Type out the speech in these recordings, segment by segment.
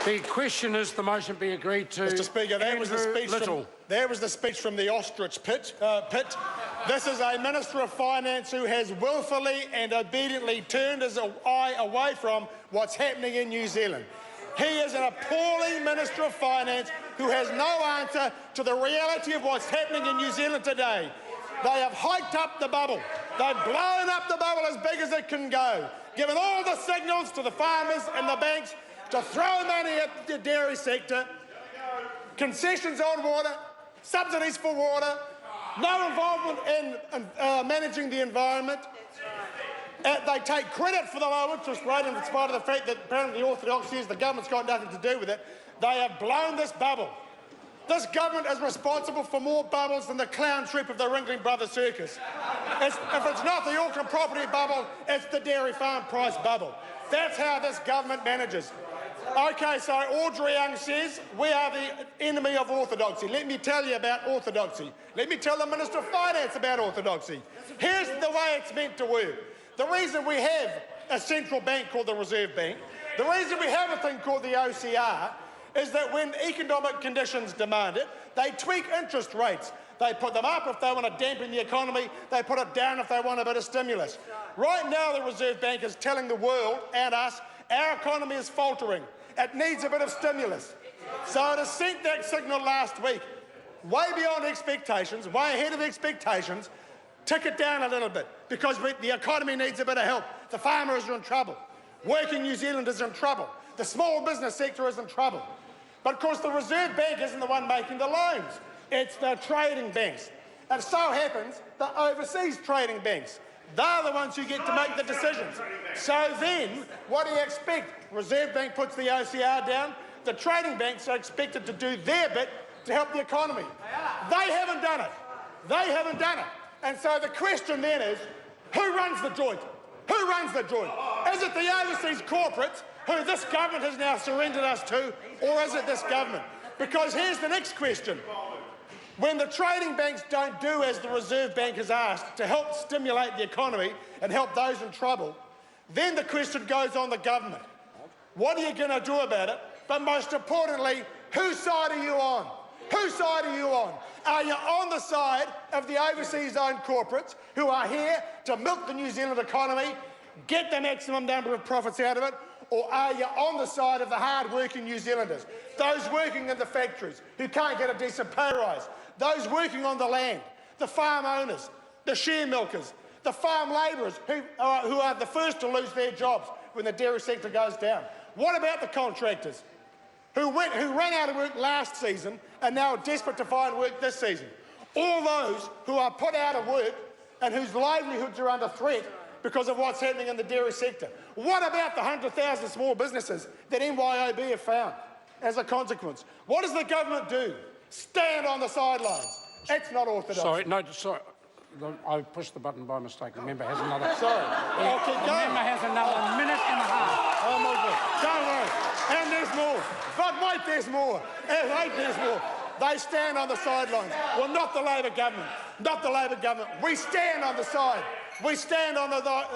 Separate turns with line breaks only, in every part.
The question is the motion be agreed to.
Mr. Speaker, that was the speech from the ostrich pit. This is a Minister of Finance who has willfully and obediently turned his eye away from what's happening in New Zealand. He is an appalling Minister of Finance who has no answer to the reality of what's happening in New Zealand today. They have hiked up the bubble. They've blown up the bubble as big as it can go, given all the signals to the farmers and the banks to throw money at the dairy sector, concessions on water, subsidies for water, no involvement in managing the environment. They take credit for the low interest rate, in spite of the fact that apparently the orthodoxy is the government's got nothing to do with it. They have blown this bubble. This government is responsible for more bubbles than the clown troupe of the Ringling Brothers Circus. If it's not the Auckland property bubble, it's the dairy farm price bubble. That's how this government manages. OK, so Audrey Young says we are the enemy of orthodoxy. Let me tell you about orthodoxy. Let me tell the Minister of Finance about orthodoxy. Here's the way it's meant to work. The reason we have a central bank called the Reserve Bank, the reason we have a thing called the OCR, is that when economic conditions demand it, they tweak interest rates. They put them up if they want to dampen the economy, they put it down if they want a bit of stimulus. Right now the Reserve Bank is telling the world and us our economy is faltering. It needs a bit of stimulus. So it has sent that signal last week, way beyond expectations, way ahead of expectations. Tick it down a little bit, because the economy needs a bit of help. The farmers are in trouble. Working New Zealanders are in trouble. The small business sector is in trouble. But of course the Reserve Bank isn't the one making the loans. It's the trading banks. And so happens the overseas trading banks. They're the ones who get to make the decisions. So then, what do you expect? Reserve Bank puts the OCR down. The trading banks are expected to do their bit to help the economy. They haven't done it. They haven't done it. And so the question then is, who runs the joint? Who runs the joint? Is it the overseas corporates who this government has now surrendered us to, or is it this government? Because here's the next question. When the trading banks don't do as the Reserve Bank has asked to help stimulate the economy and help those in trouble, then the question goes on the government. What are you going to do about it? But most importantly, whose side are you on? Whose side are you on? Are you on the side of the overseas-owned corporates who are here to milk the New Zealand economy, get the maximum number of profits out of it, or are you on the side of the hard-working New Zealanders, those working in the factories who can't get a decent pay rise, those working on the land, the farm owners, the share milkers, the farm labourers who are the first to lose their jobs when the dairy sector goes down? What about the contractors who ran out of work last season and now are desperate to find work this season? All those who are put out of work and whose livelihoods are under threat because of what's happening in the dairy sector. What about the 100,000 small businesses that NYOB have found as a consequence? What does the government do? Stand on the sidelines. It's not orthodox.
Sorry. I pushed the button by mistake. The member has another...
Sorry.
The member has another minute and a half.
Oh, my God. Don't worry. And there's more. But wait, there's more. And wait, there's more. They stand on the sidelines. Well, not the Labor government. Not the Labor government. We stand on the side. We stand on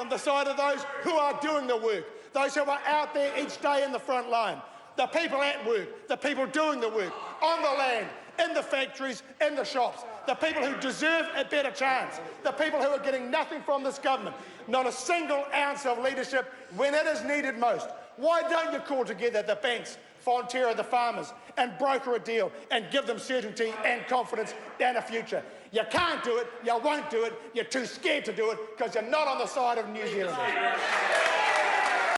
the side of those who are doing the work, those who are out there each day in the front line, the people at work, the people doing the work, on the land, in the factories, in the shops, the people who deserve a better chance, the people who are getting nothing from this government, not a single ounce of leadership when it is needed most. Why don't you call together the banks, Fonterra, the farmers, and broker a deal and give them certainty and confidence and a future? You can't do it, you won't do it, you're too scared to do it because you're not on the side of New Zealanders.